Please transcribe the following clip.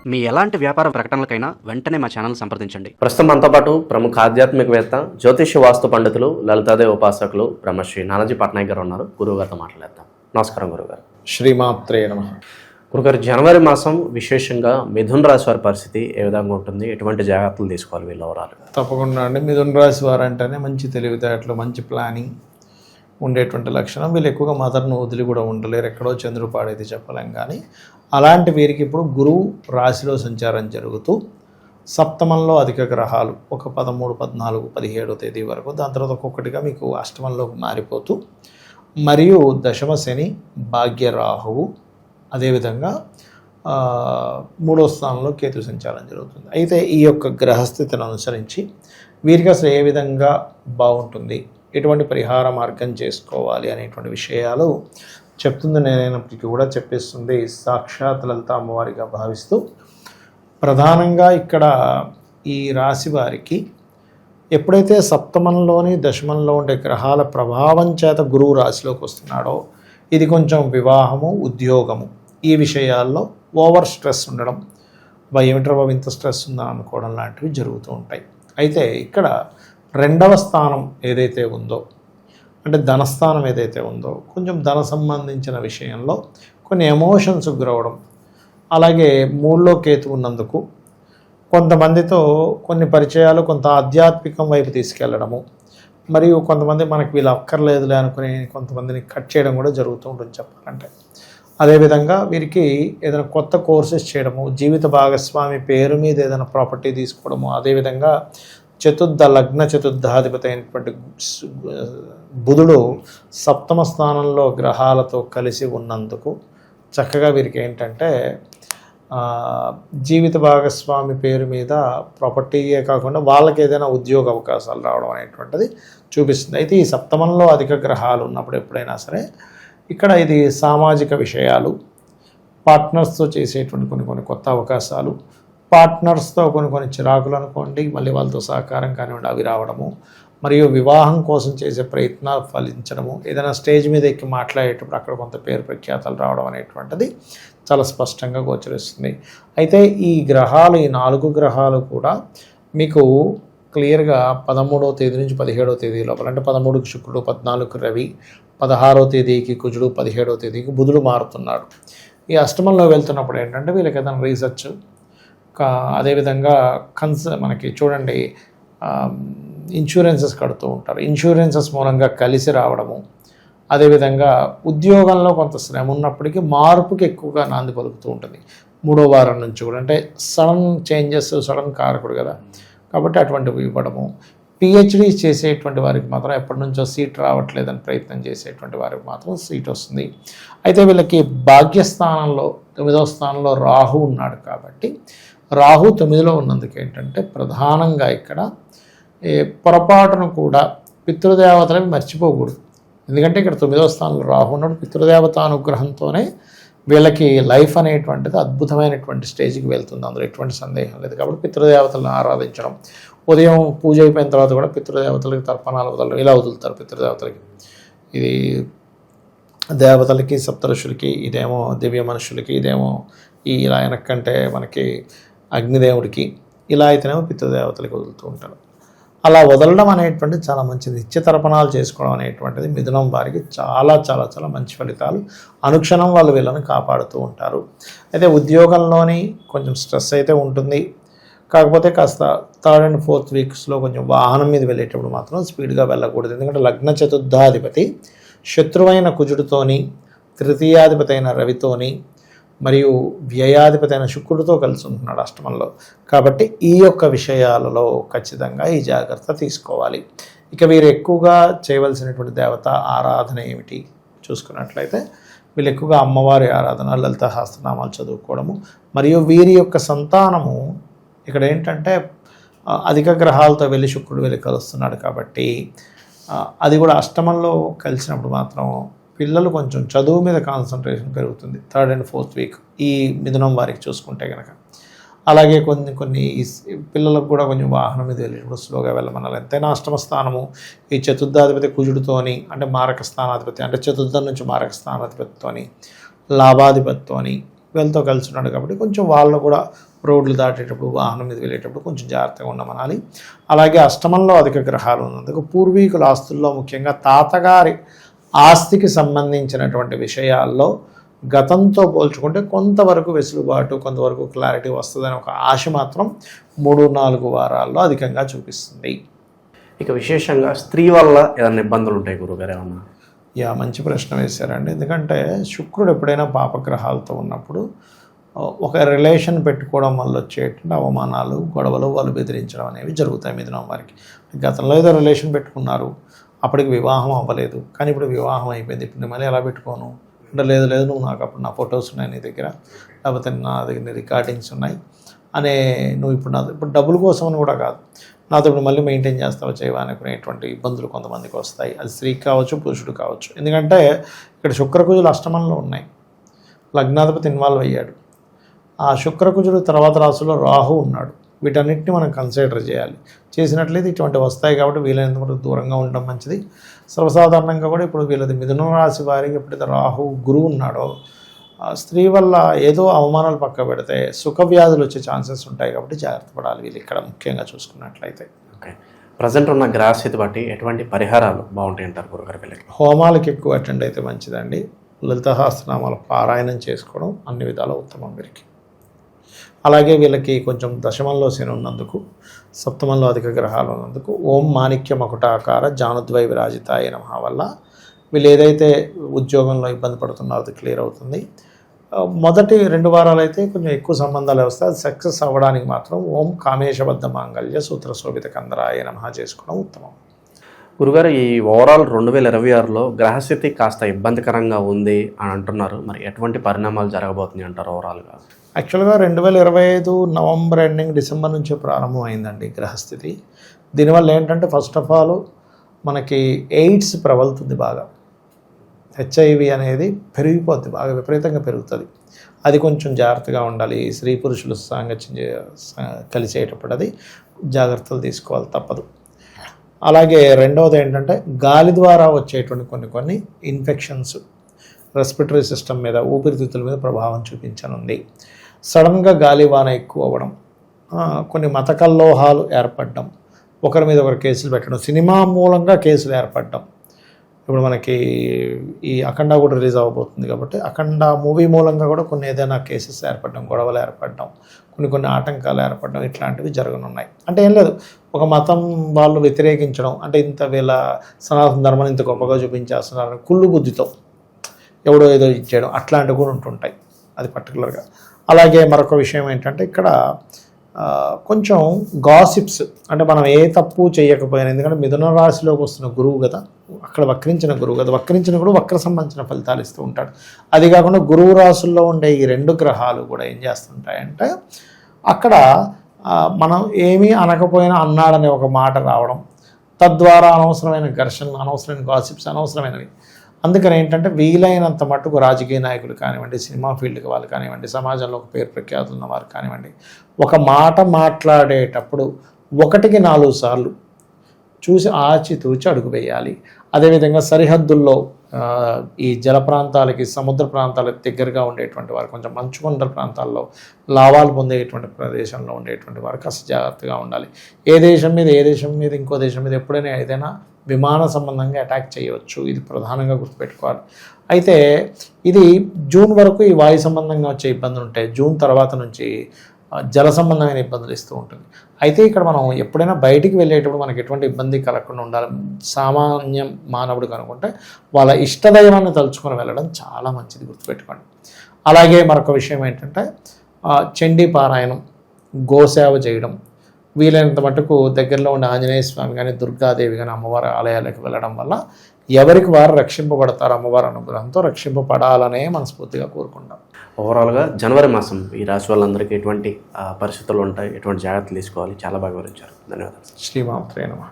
మీ ఎలాంటి వ్యాపార ప్రకటనలకైనా వెంటనే మా ఛానల్ సంప్రదించండి. ప్రస్తుతం మనతో పాటు ప్రముఖ ఆధ్యాత్మికవేత్త, జ్యోతిష్య వాస్తు పండితులు, లలితాదేవి ఉపాసకులు బ్రహ్మశ్రీ నానాజీ పట్నాయక్ గారు ఉన్నారు. గురువుగారితో మాట్లాడేద్దాం. నమస్కారం గురుగారు. శ్రీమాత్రే నమః. గురుగారు, జనవరి మాసం విశేషంగా మిథున రాశి వారి పరిస్థితి ఏ విధంగా ఉంటుంది? ఎటువంటి జాగ్రత్తలు తీసుకోవాలి వీళ్ళ ఓవరాల్? తప్పకుండా అండి. మిథున రాశి వారు అంటేనే మంచి తెలివితేటలు, మంచి ప్లానింగ్ ఉండేటువంటి లక్షణం. వీళ్ళు ఎక్కువగా మదర్ను వదిలి కూడా ఉండలేరు. ఎక్కడో చంద్రుడు పాడేది చెప్పలేం. కానీ అలాంటి వీరికి ఇప్పుడు గురువు రాశిలో సంచారం జరుగుతూ సప్తమంలో అధిక గ్రహాలు ఒక 13, 14, 17వ తేదీ వరకు, దాని తర్వాత ఒక్కొక్కటిగా మీకు అష్టమంలోకి మారిపోతూ, మరియు దశమ శని, భాగ్య రాహువు, అదేవిధంగా 3వ స్థానంలో కేతు సంచారం జరుగుతుంది. అయితే ఈ యొక్క గ్రహస్థితిని అనుసరించి వీరికి అసలు ఏ విధంగా బాగుంటుంది, ఎటువంటి పరిహార మార్గం చేసుకోవాలి అనేటువంటి విషయాలు చెప్తుంది నేనైనప్పటికీ కూడా చెప్పేస్తుంది సాక్షాత్ లలిత అమ్మవారిగా భావిస్తూ, ప్రధానంగా ఇక్కడ ఈ రాశి వారికి ఎప్పుడైతే సప్తమంలోని దశమంలో ఉండే గ్రహాల ప్రభావం చేత గురువు రాశిలోకి వస్తున్నాడో, ఇది కొంచెం వివాహము, ఉద్యోగము ఈ విషయాల్లో ఓవర్ స్ట్రెస్ ఉండడం, ఏమిట్రా బాబు ఇంత స్ట్రెస్ ఉందని అనుకోవడం లాంటివి జరుగుతూ ఉంటాయి. అయితే ఇక్కడ 2వ స్థానం ఏదైతే ఉందో, అంటే ధనస్థానం ఏదైతే ఉందో, కొంచెం ధన సంబంధించిన విషయంలో కొన్ని ఎమోషన్స్ గురవడం, అలాగే 3లో కేతు ఉన్నందుకు కొంతమందితో కొన్ని పరిచయాలు కొంత ఆధ్యాత్మికం వైపు తీసుకెళ్లడము, మరియు కొంతమంది మనకి వీళ్ళు అక్కర్లేదులే అనుకుని కొంతమందిని కట్ చేయడం కూడా జరుగుతూ ఉంటుంది చెప్పాలంటే. అదేవిధంగా వీరికి ఏదైనా కొత్త కోర్సెస్ చేయడము, జీవిత భాగస్వామి పేరు మీద ఏదైనా ప్రాపర్టీ తీసుకోవడము, అదేవిధంగా లగ్న చతుర్థాధిపతి అయినటువంటి బుధుడు సప్తమ స్థానంలో గ్రహాలతో కలిసి ఉన్నందుకు చక్కగా వీరికి ఏంటంటే జీవిత భాగస్వామి పేరు మీద ప్రాపర్టీయే కాకుండా వాళ్ళకి ఏదైనా ఉద్యోగ అవకాశాలు రావడం అనేటువంటిది చూపిస్తుంది. అయితే ఈ సప్తమంలో అధిక గ్రహాలు ఉన్నప్పుడు ఎప్పుడైనా సరే ఇక్కడ ఇది సామాజిక విషయాలు, పార్ట్నర్స్తో చేసేటువంటి కొన్ని కొత్త అవకాశాలు, పార్ట్నర్స్తో కొన్ని చిరాకులు అనుకోండి, మళ్ళీ వాళ్ళతో సహకారం కానివ్వండి అవి రావడము, మరియు వివాహం కోసం చేసే ప్రయత్నాలు ఫలించడము, ఏదైనా స్టేజ్ మీద ఎక్కి మాట్లాడేటప్పుడు అక్కడ కొంత పేరు ప్రఖ్యాతలు రావడం అనేటువంటిది చాలా స్పష్టంగా గోచరిస్తుంది. అయితే ఈ గ్రహాలు, ఈ 4 గ్రహాలు కూడా మీకు క్లియర్గా 13వ తేదీ నుంచి 17వ తేదీ లోపల, అంటే 13కి శుక్రుడు, 14కి రవి, 16వ తేదీకి కుజుడు, 17వ తేదీకి బుధుడు మారుతున్నాడు. ఈ అష్టమంలో వెళ్తున్నప్పుడు ఏంటంటే వీళ్ళకి ఏదైనా రీసెర్చ్, అదేవిధంగా మనకి చూడండి ఇన్సూరెన్సెస్ కడుతూ ఉంటారు, ఇన్సూరెన్సెస్ మూలంగా కలిసి రావడము, అదేవిధంగా ఉద్యోగంలో కొంత శ్రమ ఉన్నప్పటికీ మార్పుకి ఎక్కువగా నాంది పలుకుతూ ఉంటుంది 3వ వారం నుంచి కూడా. అంటే సడన్ చేంజెస్, సడన్ కారకుడు కదా, కాబట్టి అటువంటివి ఇవ్వడము. పిహెచ్డీ చేసేటువంటి వారికి మాత్రం ఎప్పటి నుంచో సీట్ రావట్లేదని ప్రయత్నం చేసేటువంటి వారికి మాత్రం సీట్ వస్తుంది. అయితే వీళ్ళకి భాగ్యస్థానంలో 9వ స్థానంలో రాహు ఉన్నాడు కాబట్టి, రాహు 9లో ఉన్నందుకు ఏంటంటే ప్రధానంగా ఇక్కడ పొరపాటును కూడా పితృదేవతలను మర్చిపోకూడదు. ఎందుకంటే ఇక్కడ 9వ స్థానంలో రాహు ఉన్నాడు. పితృదేవత అనుగ్రహంతోనే వీళ్ళకి లైఫ్ అనేటువంటిది అద్భుతమైనటువంటి స్టేజ్కి వెళ్తుంది, అందులో ఎటువంటి సందేహం లేదు. కాబట్టి పితృదేవతలను ఆరాధించడం, ఉదయం పూజ అయిపోయిన తర్వాత కూడా పితృదేవతలకి తర్పణాలు వదలడం, ఇలా వదులుతారు పితృదేవతలకి. ఇది దేవతలకి, సప్తఋషులకి, ఇదేమో దివ్య మనుషులకి, ఇదేమో ఇలా వెనక్కంటే మనకి అగ్నిదేవుడికి, ఇలా అయితేనేమో పితృదేవతలకి వదులుతూ ఉంటారు. అలా వదలడం అనేటువంటిది చాలా మంచిది. నిత్య తర్పణాలు చేసుకోవడం అనేటువంటిది మిథునం వారికి చాలా చాలా చాలా మంచి ఫలితాలు. అనుక్షణం వాళ్ళు వీళ్ళని కాపాడుతూ ఉంటారు. అయితే ఉద్యోగంలోని కొంచెం స్ట్రెస్ అయితే ఉంటుంది. కాకపోతే కాస్త 3rd and 4th వీక్స్లో కొంచెం వాహనం మీద వెళ్ళేటప్పుడు మాత్రం స్పీడ్గా వెళ్ళకూడదు. ఎందుకంటే లగ్న చతుర్థాధిపతి శత్రువైన కుజుడితోని, తృతీయాధిపతి అయిన రవితోని, మరియు వ్యయాధిపతి అయిన శుక్రుడితో కలిసి ఉంటున్నాడు అష్టమంలో. కాబట్టి ఈ యొక్క విషయాలలో ఖచ్చితంగా ఈ జాగ్రత్త తీసుకోవాలి. ఇక వీరు ఎక్కువగా చేయవలసినటువంటి దేవత ఆరాధన ఏమిటి చూసుకున్నట్లయితే, వీళ్ళు ఎక్కువగా అమ్మవారి ఆరాధన, లలిత సహస్రనామాలు చదువుకోవడము, మరియు వీరి యొక్క సంతానము ఇక్కడ ఏంటంటే అధిక గ్రహాలతో వెళ్ళి శుక్రుడు వెళ్ళి కలుస్తున్నాడు కాబట్టి, అది కూడా అష్టమంలో కలిసినప్పుడు మాత్రం పిల్లలు కొంచెం చదువు మీద కాన్సన్ట్రేషన్ పెరుగుతుంది 3rd and 4th వీక్ ఈ మిథునం వారికి చూసుకుంటే కనుక. అలాగే కొన్ని పిల్లలకు కూడా కొంచెం వాహనం మీద వెళ్ళినప్పుడు స్లోగా వెళ్ళమనాలి. ఎంతైనా అష్టమ స్థానము ఈ చతుర్థాధిపతి కుజుడితోని, అంటే మారక స్థానాధిపతి, అంటే చతుర్థం నుంచి మారక స్థానాధిపతితోని, లాభాధిపతితోని వీళ్ళతో కలిసి ఉన్నాడు కాబట్టి కొంచెం వాళ్ళు కూడా రోడ్లు దాటేటప్పుడు వాహనం మీద వెళ్ళేటప్పుడు కొంచెం జాగ్రత్తగా ఉండమనాలి. అలాగే అష్టమంలో అధిక గ్రహాలు ఉన్నందుకు పూర్వీకుల ఆస్తుల్లో ముఖ్యంగా తాతగారి ఆస్తికి సంబంధించినటువంటి విషయాల్లో గతంతో పోల్చుకుంటే కొంతవరకు వెసులుబాటు, కొంతవరకు క్లారిటీ వస్తుందని ఒక ఆశ మాత్రం 3-4 వారాల్లో అధికంగా చూపిస్తుంది. ఇక విశేషంగా స్త్రీ వల్ల ఏదైనా ఇబ్బందులు ఉంటాయి గురుగారు ఏమన్నా? మంచి ప్రశ్న వేశారండి. ఎందుకంటే శుక్రుడు ఎప్పుడైనా పాపగ్రహాలతో ఉన్నప్పుడు ఒక రిలేషన్ పెట్టుకోవడం వల్ల వచ్చేటువంటి అవమానాలు, గొడవలు, వాళ్ళు బెదిరించడం అనేవి జరుగుతాయి మిథునం వారికి. గతంలో ఏదో రిలేషన్ పెట్టుకున్నారు, అప్పటికి వివాహం అవ్వలేదు, కానీ ఇప్పుడు వివాహం అయిపోయింది, ఇప్పుడు నేను మళ్ళీ ఎలా పెట్టుకోను అంటే, లేదు నువ్వు నాకు అప్పుడు నా ఫొటోస్ ఉన్నాయి నీ దగ్గర, లేకపోతే నా దగ్గర రికార్డింగ్స్ ఉన్నాయి అనే, నువ్వు ఇప్పుడు డబ్బుల కోసం అని కూడా కాదు, నాతో ఇప్పుడు మళ్ళీ మెయింటైన్ చేస్తావా చేయవా అనుకునేటువంటి ఇబ్బందులు కొంతమందికి వస్తాయి. అది స్త్రీ కావచ్చు, పురుషుడు కావచ్చు. ఎందుకంటే ఇక్కడ శుక్రకుజులు అష్టమంలో ఉన్నాయి, లగ్నాధిపతి ఇన్వాల్వ్ అయ్యాడు. ఆ శుక్రకుజుడు తర్వాత రాశిలో రాహు ఉన్నాడు. వీటన్నిటిని మనం కన్సిడర్ చేయాలి. చేసినట్లయితే ఇటువంటి వస్తాయి కాబట్టి వీలైనంత వరకు దూరంగా ఉండడం మంచిది. సర్వసాధారణంగా కూడా ఇప్పుడు వీళ్ళది మిథున రాశి వారికి ఎప్పుడైతే రాహు గురువు ఉన్నాడో, స్త్రీ వల్ల ఏదో అవమానాలు పక్క పెడితే సుఖ వ్యాధులు వచ్చే ఛాన్సెస్ ఉంటాయి కాబట్టి జాగ్రత్త పడాలి వీళ్ళు ఇక్కడ ముఖ్యంగా చూసుకున్నట్లయితే. ఓకే, ప్రజెంట్ ఉన్న గ్రహస్థితి బట్టి ఎటువంటి పరిహారాలు బాగుంటాయి అంటారు గురుగారు వీళ్ళకి? హోమాలకి ఎక్కువ అటెండ్ అయితే మంచిదండి. లలిత సహస్రనామాల పారాయణం చేసుకోవడం అన్ని విధాలు ఉత్తమం వీరికి. అలాగే వీళ్ళకి కొంచెం దశమంలో శని ఉన్నందుకు, సప్తమంలో అధిక గ్రహాలు ఉన్నందుకు ఓం మాణిక్య మకుటాకార జానుద్వై విరాజితాయ నమః వల్ల వీళ్ళు ఏదైతే ఉద్యోగంలో ఇబ్బంది పడుతున్నారో అది క్లియర్ అవుతుంది. మొదటి 2 వారాలు అయితే కొంచెం ఎక్కువ సంబంధాలు వస్తాయి. అది సక్సెస్ అవ్వడానికి మాత్రం ఓం కామేశబద్ధ మాంగళ్య సూత్ర శోభిత కందరాయ నమః చేసుకోవడం ఉత్తమం. గురుగారు, ఈ ఓవరాల్ 2026లో గ్రహస్థితి కాస్త ఇబ్బందికరంగా ఉంది అని అంటున్నారు. మరి ఎటువంటి పరిణామాలు జరగబోతున్నాయి అంటారు ఓవరాల్గా? యాక్చువల్గా 2025 నవంబర్ ఎండింగ్, డిసెంబర్ నుంచే ప్రారంభం అయిందండి గ్రహస్థితి. దీనివల్ల ఏంటంటే ఫస్ట్ ఆఫ్ ఆల్ మనకి ఎయిడ్స్ ప్రబలుతుంది బాగా, హెచ్ఐవి అనేది పెరిగిపోద్ది, బాగా విపరీతంగా పెరుగుతుంది. అది కొంచెం జాగ్రత్తగా ఉండాలి. స్త్రీ పురుషులు సాంగత్యం కలిసేటప్పుడు అది జాగ్రత్తలు తీసుకోవాలి, తప్పదు. అలాగే రెండవది ఏంటంటే గాలి ద్వారా వచ్చేటువంటి కొన్ని ఇన్ఫెక్షన్స్ రెస్పిటరీ సిస్టమ్ మీద, ఊపిరితిత్తుల మీద ప్రభావం చూపించనుంది. సడన్గా గాలివాన ఎక్కువ అవ్వడం, కొన్ని మత కల్లోహాలు ఏర్పడడం, ఒకరి మీద ఒకరు కేసులు పెట్టడం, సినిమా మూలంగా కేసులు ఏర్పడడం. ఇప్పుడు మనకి ఈ అఖండ కూడా రిలీజ్ అవ్వబోతుంది కాబట్టి అఖండ మూవీ మూలంగా కూడా కొన్ని ఏదైనా కేసెస్ ఏర్పడడం, గొడవలు ఏర్పడడం, కొన్ని ఆటంకాలు ఏర్పడడం, ఇట్లాంటివి జరగనున్నాయి. అంటే ఏం లేదు, ఒక మతం వాళ్ళు వ్యతిరేకించడం, అంటే ఇంత వీళ్ళ సనాతన ధర్మాన్ని ఇంత గొప్పగా చూపించేస్తున్నారు కుళ్ళు బుద్ధితో ఎవడో ఏదో ఇచ్చేయడం, అట్లాంటివి కూడా ఉంటుంటాయి. అది పర్టికులర్గా. అలాగే మరొక విషయం ఏంటంటే ఇక్కడ కొంచెం గాసిప్స్, అంటే మనం ఏ తప్పు చేయకపోయినా, ఎందుకంటే మిథున రాశిలోకి వస్తున్న గురువు కదా, అక్కడ వక్రించిన గురువు కదా, వక్రించిన కూడా వక్ర సంబంధించిన ఫలితాలు ఇస్తూ ఉంటాడు. అది కాకుండా గురువు రాశుల్లో ఉండే ఈ 2 గ్రహాలు కూడా ఏం చేస్తుంటాయంటే అక్కడ మనం ఏమీ అనకపోయినా అన్నాడనే ఒక మాట రావడం, తద్వారా అనవసరమైన ఘర్షణలు, అనవసరమైన గాసిప్స్, అనవసరమైనవి. అందుకని ఏంటంటే వీలైనంత మట్టుకు రాజకీయ నాయకులు కానివ్వండి, సినిమా ఫీల్డ్కి వాళ్ళు కానివ్వండి, సమాజంలో ఒక పేరు ప్రఖ్యాతులు ఉన్న వారు కానివ్వండి, ఒక మాట మాట్లాడేటప్పుడు 1కి 4 సార్లు చూసి ఆచితూచి అడుగు వేయాలి. అదేవిధంగా సరిహద్దుల్లో ఈ జల ప్రాంతాలకి, సముద్ర ప్రాంతాలకు దగ్గరగా ఉండేటువంటి వారు, కొంచెం మంచుకొండల ప్రాంతాల్లో లాభాలు పొందేటువంటి ప్రదేశంలో ఉండేటువంటి వారు కాస్త జాగ్రత్తగా ఉండాలి. ఏ దేశం మీద ఇంకో దేశం మీద ఎప్పుడైనా ఏదైనా విమాన సంబంధంగా అటాక్ చేయవచ్చు, ఇది ప్రధానంగా గుర్తుపెట్టుకోవాలి. అయితే ఇది జూన్ వరకు ఈ వాయు సంబంధంగా వచ్చే ఇబ్బందులు ఉంటాయి. జూన్ తర్వాత నుంచి జల సంబంధమైన ఇబ్బందులు ఇస్తూ ఉంటుంది. అయితే ఇక్కడ మనం ఎప్పుడైనా బయటికి వెళ్ళేటప్పుడు మనకి ఎటువంటి ఇబ్బంది కలగకుండా ఉండాలి. సామాన్యం మానవుడు కనుకుంటే వాళ్ళ ఇష్టదైవాన్ని తలుచుకొని వెళ్ళడం చాలా మంచిది, గుర్తుపెట్టుకోండి. అలాగే మరొక విషయం ఏంటంటే చండీ పారాయణం, గోసేవ చేయడం, వీలైనంత మటుకు దగ్గరలో ఉన్న ఆంజనేయ స్వామి కానీ, దుర్గాదేవి కానీ అమ్మవారి ఆలయాలకు వెళ్ళడం వల్ల ఎవరికి వారు రక్షింపబడతారు, అమ్మవారి అనుగ్రహంతో రక్షింపబడాలనే మనస్ఫూర్తిగా కోరుకుంటాం. ఓవరాల్గా జనవరి మాసం ఈ రాశి వాళ్ళందరికీ ఎటువంటి పరిస్థితులు ఉంటాయి, ఎటువంటి జాగ్రత్తలు తీసుకోవాలి, చాలా బాగా వివరించారు. ధన్యవాదాలు. శ్రీమాత్రే నమః.